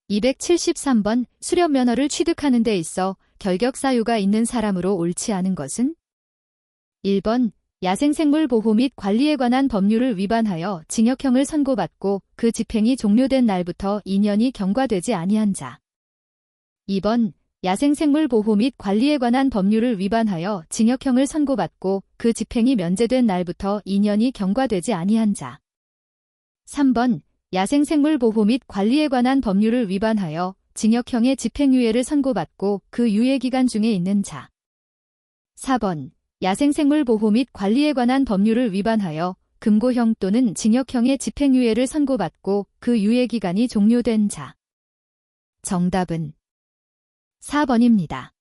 273번 수련면허를 취득하는 데 있어 결격 사유가 있는 사람으로 옳지 않은 것은 1번 야생생물 보호 및 관리에 관한 법률을 위반하여 징역형을 선고받고 그 집행이 종료된 날부터 2년이 경과되지 아니한 자. 2번 야생생물 보호 및 관리에 관한 법률을 위반하여 징역형을 선고받고 그 집행이 면제된 날부터 2년이 경과되지 아니한 자. 3번 야생생물 보호 및 관리에 관한 법률을 위반하여 징역형의 집행유예를 선고받고 그 유예기간 중에 있는 자. 4번 야생생물 보호 및 관리에 관한 법률을 위반하여 금고형 또는 징역형의 집행유예를 선고받고 그 유예기간이 종료된 자. 정답은 4번입니다.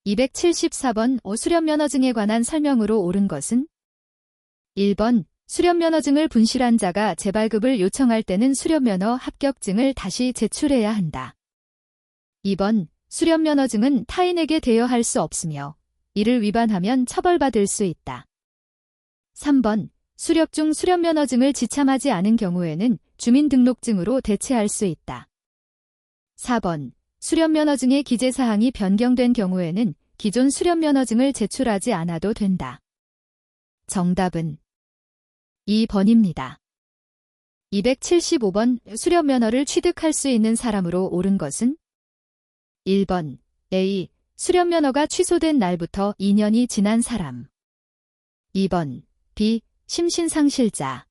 274번 수련면허증에 관한 설명으로 옳은 것은 1번 수련면허증을 분실한 자가 재발급을 요청할 때는 수련면허 합격증을 다시 제출해야 한다. 2번 수련면허증은 타인에게 대여할 수 없으며 이를 위반하면 처벌받을 수 있다. 3번 수렵 중 수련면허증을 지참하지 않은 경우에는 주민등록증으로 대체할 수 있다. 4번 수련면허증의 기재사항이 변경된 경우에는 기존 수련면허증을 제출하지 않아도 된다. 정답은 2번입니다. 275번 수련면허를 취득할 수 있는 사람으로 옳은 것은 1번 A. 수련면허가 취소된 날부터 2년이 지난 사람. 2번 B. 심신상실자.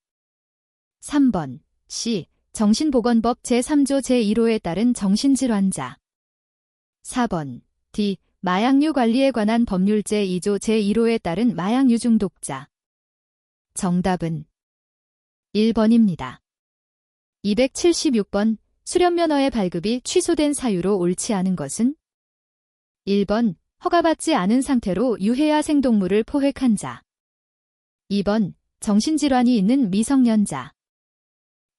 3번 C. 정신보건법 제3조 제1호에 따른 정신질환자. 4번 D. 마약류 관리에 관한 법률 제2조 제1호에 따른 마약류 중독자. 정답은 1번입니다. 276번 수련면허의 발급이 취소된 사유로 옳지 않은 것은 1번 허가받지 않은 상태로 유해야 생동물을 포획한 자. 2번 정신질환이 있는 미성년자.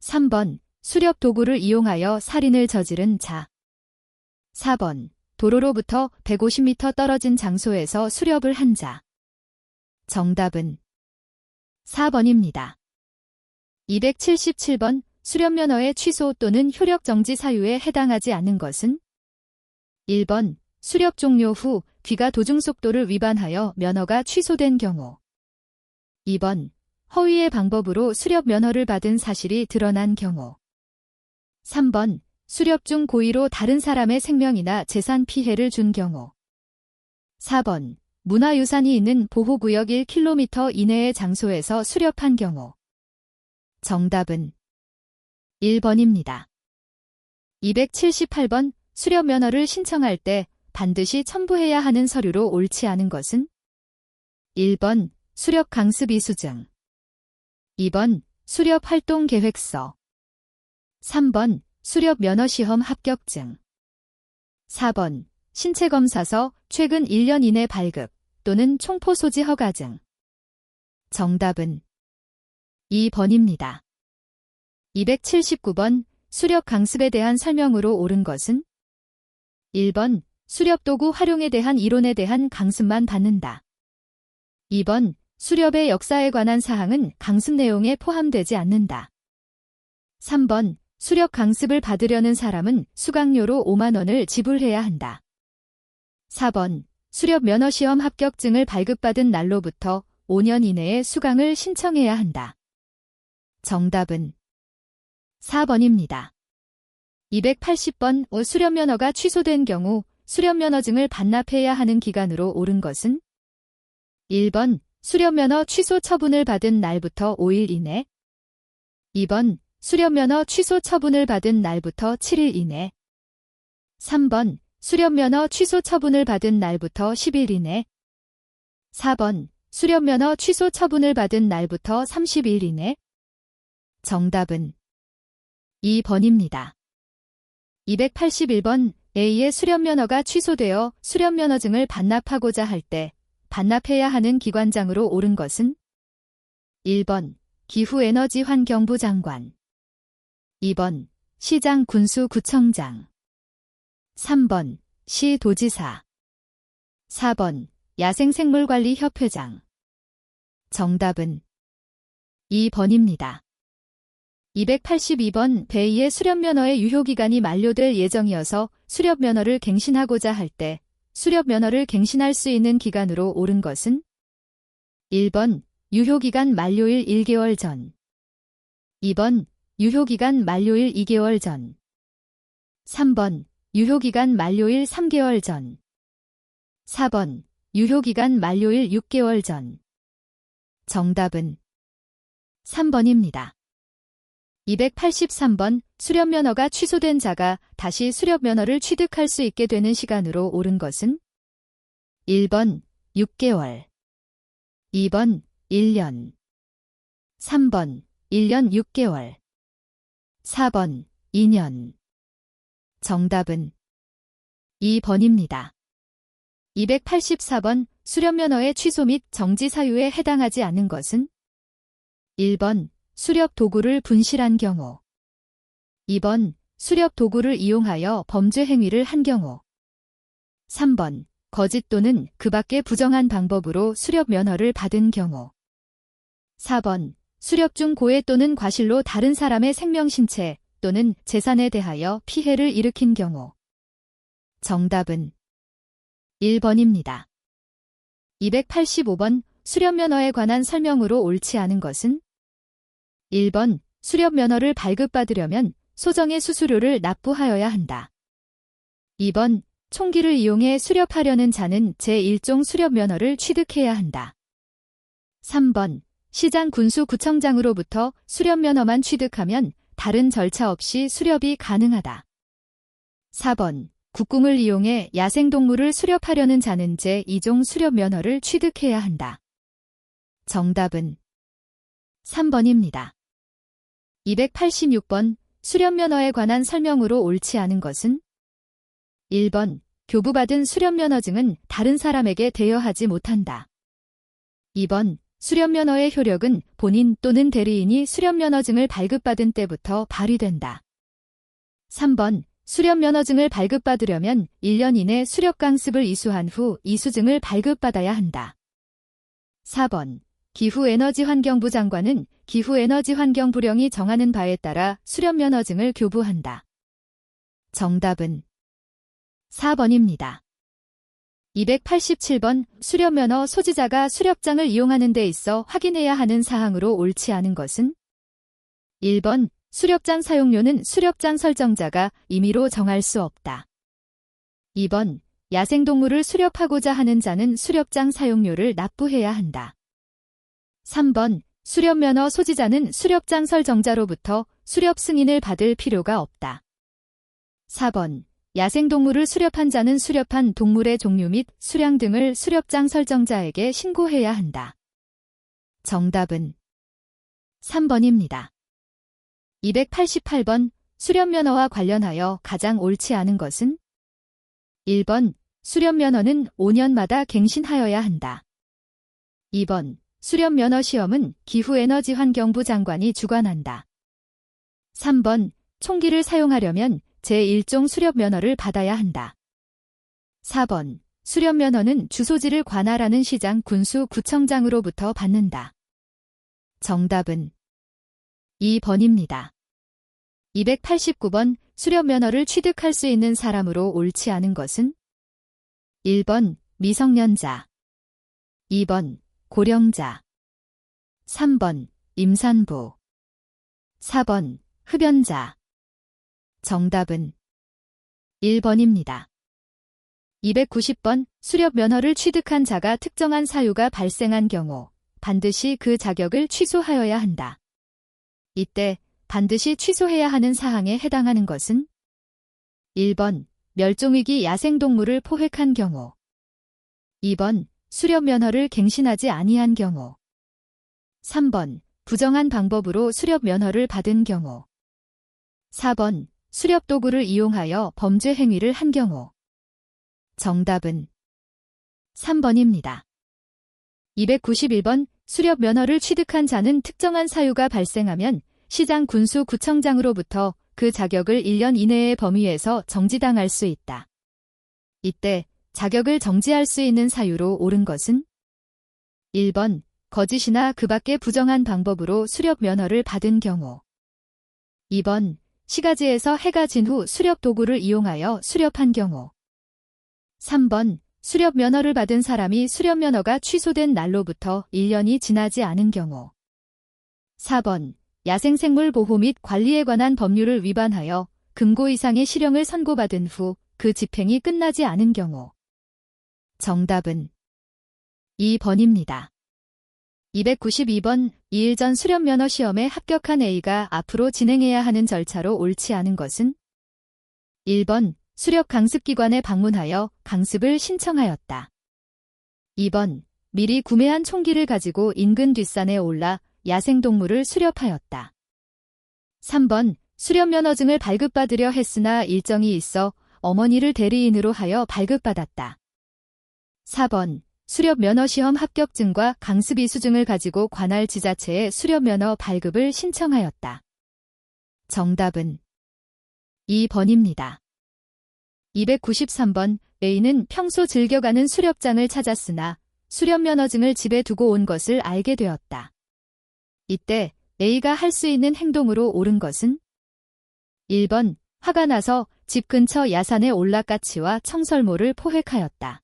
3번 수렵 도구를 이용하여 살인을 저지른 자. 4번 도로로부터 150m 떨어진 장소에서 수렵을 한 자. 정답은 4번입니다. 277번 수련면허의 취소 또는 효력 정지 사유에 해당하지 않는 것은 1번 수렵 종료 후 귀가 도중속도를 위반하여 면허가 취소된 경우. 2번 허위의 방법으로 수렵 면허를 받은 사실이 드러난 경우. 3번 수렵 중 고의로 다른 사람의 생명이나 재산 피해를 준 경우. 4번 문화유산이 있는 보호구역 1km 이내의 장소에서 수렵한 경우. 정답은 1번입니다. 278번 수렵면허를 신청할 때 반드시 첨부해야 하는 서류로 옳지 않은 것은 1번 수렵강습이수증. 2번 수렵활동계획서. 3번 수렵면허시험 합격증. 4번 신체검사서 최근 1년 이내 발급 또는 총포소지 허가증. 정답은 2번입니다. 279번 수렵 강습에 대한 설명으로 옳은 것은 1번 수렵도구 활용에 대한 이론에 대한 강습만 받는다. 2번 수렵의 역사에 관한 사항은 강습 내용에 포함되지 않는다. 3번 수렵 강습을 받으려는 사람은 수강료로 5만 원을 지불해야 한다. 4번 수렵 면허시험 합격증을 발급받은 날로부터 5년 이내에 수강을 신청해야 한다. 정답은 4번입니다. 280번 수련면허가 취소된 경우 수련면허증을 반납해야 하는 기간으로 옳은 것은 1번 수련면허 취소 처분을 받은 날부터 5일 이내. 2번 수련면허 취소 처분을 받은 날부터 7일 이내. 3번 수련면허 취소 처분을 받은 날부터 10일 이내. 4번 수련면허 취소 처분을 받은 날부터 30일 이내. 정답은 2번입니다. 281번 A의 수련면허가 취소되어 수련면허증을 반납하고자 할 때 반납해야 하는 기관장으로 옳은 것은 1번 기후에너지환경부 장관. 2번 시장 군수구청장. 3번 시도지사. 4번 야생생물관리협회장. 정답은 2번입니다. 282번 배2의 수렵면허의 유효기간이 만료될 예정이어서 수렵면허를 갱신하고자 할 때 수렵면허를 갱신할 수 있는 기간으로 옳은 것은 1번 유효기간 만료일 1개월 전. 2번 유효기간 만료일 2개월 전. 3번 유효기간 만료일 3개월 전. 4번. 유효기간 만료일 6개월 전. 정답은 3번입니다. 283번. 수렵면허가 취소된 자가 다시 수렵면허를 취득할 수 있게 되는 시간으로 옳은 것은? 1번 6개월, 2번 1년, 3번 1년 6개월, 4번 2년. 정답은 2번입니다. 284번. 수렵면허의 취소 및 정지 사유에 해당하지 않는 것은? 1번 수렵 도구를 분실한 경우, 2번 수렵 도구를 이용하여 범죄 행위를 한 경우, 3번 거짓 또는 그 밖의 부정한 방법으로 수렵 면허를 받은 경우, 4번 수렵 중 고의 또는 과실로 다른 사람의 생명, 신체 또는 재산에 대하여 피해를 일으킨 경우. 정답은 1번입니다. 285번. 수렵면허에 관한 설명으로 옳지 않은 것은? 1번 수렵면허를 발급받으려면 소정의 수수료를 납부하여야 한다. 2번 총기를 이용해 수렵하려는 자는 제1종 수렵면허를 취득해야 한다. 3번 시장 군수구청장으로부터 수렵면허만 취득하면 다른 절차 없이 수렵이 가능하다. 4번 국궁을 이용해 야생동물을 수렵하려는 자는 제2종 수렵면허를 취득해야 한다. 정답은 3번입니다. 286번. 수렵면허에 관한 설명으로 옳지 않은 것은? 1번 교부받은 수렵면허증은 다른 사람에게 대여하지 못한다. 2번 수렵면허의 효력은 본인 또는 대리인이 수렵면허증을 발급받은 때부터 발휘된다. 3번 수렵면허증을 발급받으려면 1년 이내 수렵강습을 이수한 후 이수증을 발급받아야 한다. 4번 기후에너지환경부 장관은 기후에너지환경부령이 정하는 바에 따라 수렵면허증을 교부한다. 정답은 4번입니다. 287번. 수렵면허 소지자가 수렵장을 이용하는 데 있어 확인해야 하는 사항으로 옳지 않은 것은? 1번 수렵장 사용료는 수렵장 설정자가 임의로 정할 수 없다. 2번 야생동물을 수렵하고자 하는 자는 수렵장 사용료를 납부해야 한다. 3번 수렵면허 소지자는 수렵장 설정자로부터 수렵 승인을 받을 필요가 없다. 4번 야생동물을 수렵한 자는 수렵한 동물의 종류 및 수량 등을 수렵장 설정자에게 신고해야 한다. 정답은 3번입니다. 288번. 수렵면허와 관련하여 가장 옳지 않은 것은? 1번 수렵면허는 5년마다 갱신하여야 한다. 2번 수렵면허 시험은 기후에너지환경부 장관이 주관한다. 3번 총기를 사용하려면 제1종 수렵면허를 받아야 한다. 4번 수렵면허는 주소지를 관할하는 시장 군수구청장으로부터 받는다. 정답은 2번입니다. 289번. 수렵면허를 취득할 수 있는 사람으로 옳지 않은 것은? 1번 미성년자, 2번 고령자, 3번 임산부, 4번 흡연자. 정답은 1번입니다. 290번. 수렵면허를 취득한 자가 특정한 사유가 발생한 경우 반드시 그 자격을 취소하여야 한다. 이때 반드시 취소해야 하는 사항에 해당하는 것은? 1번 멸종위기 야생동물을 포획한 경우, 2번 수렵면허를 갱신하지 아니한 경우, 3번 부정한 방법으로 수렵면허를 받은 경우, 4번 수렵도구를 이용하여 범죄 행위를 한 경우. 정답은 3번입니다. 291번. 수렵면허를 취득한 자는 특정한 사유가 발생하면 시장 군수구청장으로부터 그 자격을 1년 이내의 범위에서 정지당할 수 있다. 이때 자격을 정지할 수 있는 사유로 옳은 것은? 1번 거짓이나 그 밖의 부정한 방법으로 수렵면허를 받은 경우, 2번 시가지에서 해가 진 후 수렵도구를 이용하여 수렵한 경우, 3번 수렵면허를 받은 사람이 수렵면허가 취소된 날로부터 1년이 지나지 않은 경우, 4번 야생생물 보호 및 관리에 관한 법률을 위반하여 금고 이상의 실형을 선고받은 후 그 집행이 끝나지 않은 경우. 정답은 2번입니다. 292번 2일 전 수련면허 시험에 합격한 A가 앞으로 진행해야 하는 절차로 옳지 않은 것은? 1번 수렵 강습기관에 방문하여 강습을 신청하였다. 2번 미리 구매한 총기를 가지고 인근 뒷산에 올라 야생동물을 수렵하였다. 3번 수렵면허증을 발급받으려 했으나 일정이 있어 어머니를 대리인으로 하여 발급받았다. 4번 수렵면허시험 합격증과 강습이수증을 가지고 관할 지자체에 수렵면허 발급을 신청하였다. 정답은 2번입니다. 293번 A는 평소 즐겨가는 수렵장을 찾았으나 수렵면허증을 집에 두고 온 것을 알게 되었다. 이때 A가 할 수 있는 행동으로 옳은 것은? 1번 화가 나서 집 근처 야산에 올라 까치와 청설모를 포획하였다.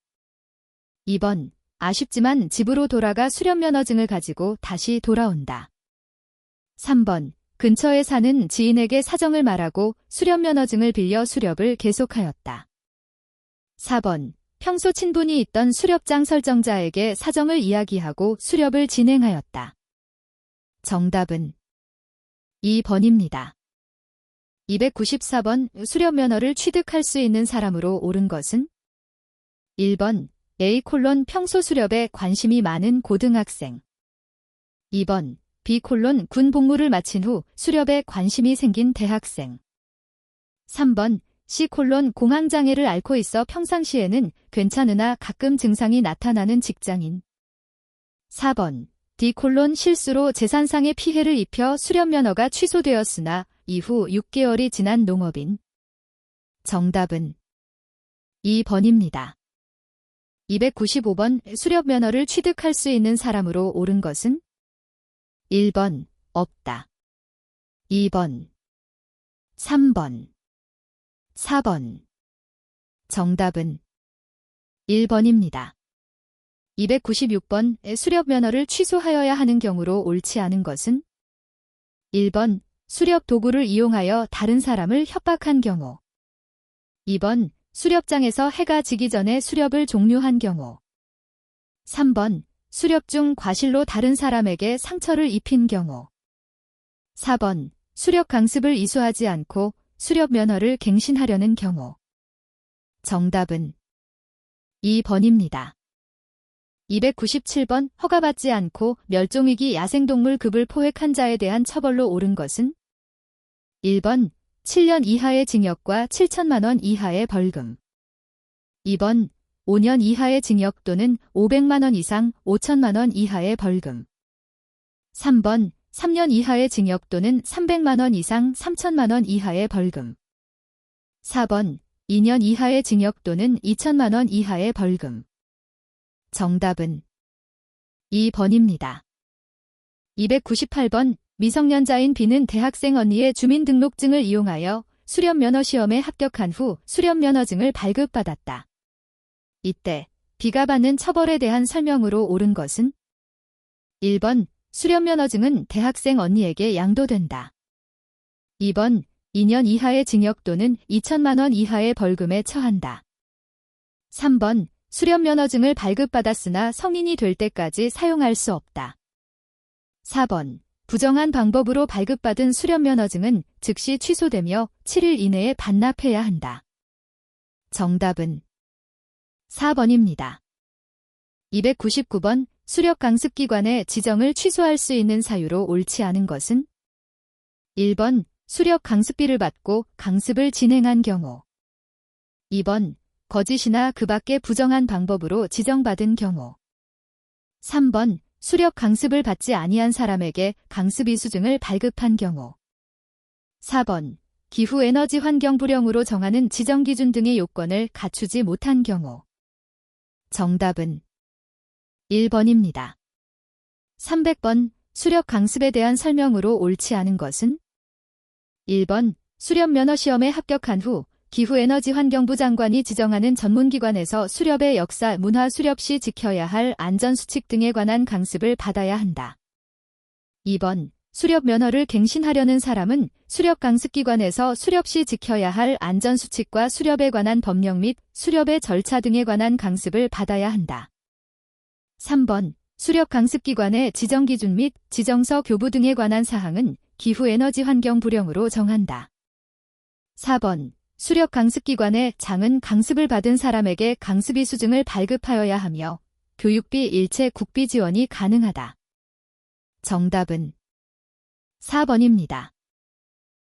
2번 아쉽지만 집으로 돌아가 수렵면허증을 가지고 다시 돌아온다. 3번 근처에 사는 지인에게 사정을 말하고 수렵면허증을 빌려 수렵을 계속하였다. 4번 평소 친분이 있던 수렵장 설정자에게 사정을 이야기하고 수렵을 진행하였다. 정답은 2번입니다. 294번 수렵면허를 취득할 수 있는 사람으로 옳은 것은? 1번 A: 평소 수렵에 관심이 많은 고등학생. 2번 B: 군 복무를 마친 후 수렵에 관심이 생긴 대학생. 3번 C: 공황장애를 앓고 있어 평상시에는 괜찮으나 가끔 증상이 나타나는 직장인. 4번 D: 실수로 재산상의 피해를 입혀 수렵면허가 취소되었으나 이후 6개월이 지난 농업인. 정답은 2번입니다. 295번 수렵면허를 취득할 수 있는 사람으로 옳은 것은? 1번 없다. 2번 3번 4번. 정답은 1번입니다. 296번 수렵면허를 취소하여야 하는 경우로 옳지 않은 것은? 1번 수렵 도구를 이용하여 다른 사람을 협박한 경우. 2번 수렵장에서 해가 지기 전에 수렵을 종료한 경우. 3번 수렵 중 과실로 다른 사람에게 상처를 입힌 경우. 4번 수렵 강습을 이수하지 않고 수렵 면허를 갱신하려는 경우. 정답은 2번입니다. 297번 허가받지 않고 멸종위기 야생동물 급을 포획한 자에 대한 처벌로 옳은 것은? 1번 7년 이하의 징역과 7천만 원 이하의 벌금. 2번 5년 이하의 징역 또는 500만 원 이상 5천만 원 이하의 벌금. 3번 3년 이하의 징역 또는 300만 원 이상 3천만 원 이하의 벌금. 4번 2년 이하의 징역 또는 2천만 원 이하의 벌금. 정답은 2번입니다. 298번 미성년자인 B는 대학생 언니의 주민등록증을 이용하여 수렵면허 시험에 합격한 후 수렵면허증을 발급받았다. 이때 B가 받는 처벌에 대한 설명으로 옳은 것은? 1번 수렵면허증은 대학생 언니에게 양도된다. 2번 2년 이하의 징역 또는 2천만 원 이하의 벌금에 처한다. 3번 수렵면허증을 발급받았으나 성인이 될 때까지 사용할 수 없다. 4번 부정한 방법으로 발급받은 수렵면허증은 즉시 취소되며 7일 이내에 반납해야 한다. 정답은 4번입니다. 299번 수렵강습기관의 지정을 취소할 수 있는 사유로 옳지 않은 것은? 1번 수렵 강습비를 받고 강습을 진행한 경우. 2번 거짓이나 그 밖의 부정한 방법으로 지정받은 경우. 3번 수렵 강습을 받지 아니한 사람에게 강습 이수증을 발급한 경우. 4번 기후에너지 환경 불량으로 정하는 지정기준 등의 요건을 갖추지 못한 경우. 정답은 1번입니다. 300번 수렵 강습에 대한 설명으로 옳지 않은 것은? 1번 수렵 면허 시험에 합격한 후 기후에너지 환경부 장관이 지정하는 전문기관에서 수렵의 역사, 문화 수렵 시 지켜야 할 안전수칙 등에 관한 강습을 받아야 한다. 2번 수렵 면허를 갱신하려는 사람은 수렵 강습기관에서 수렵 시 지켜야 할 안전수칙과 수렵에 관한 법령 및 수렵의 절차 등에 관한 강습을 받아야 한다. 3번. 수렵 강습기관의 지정기준 및 지정서 교부 등에 관한 사항은 기후에너지 환경 불령으로 정한다. 4번. 수렵 강습기관의 장은 강습을 받은 사람에게 강습이 수증을 발급하여야 하며 교육비 일체 국비 지원이 가능하다. 정답은 4번입니다.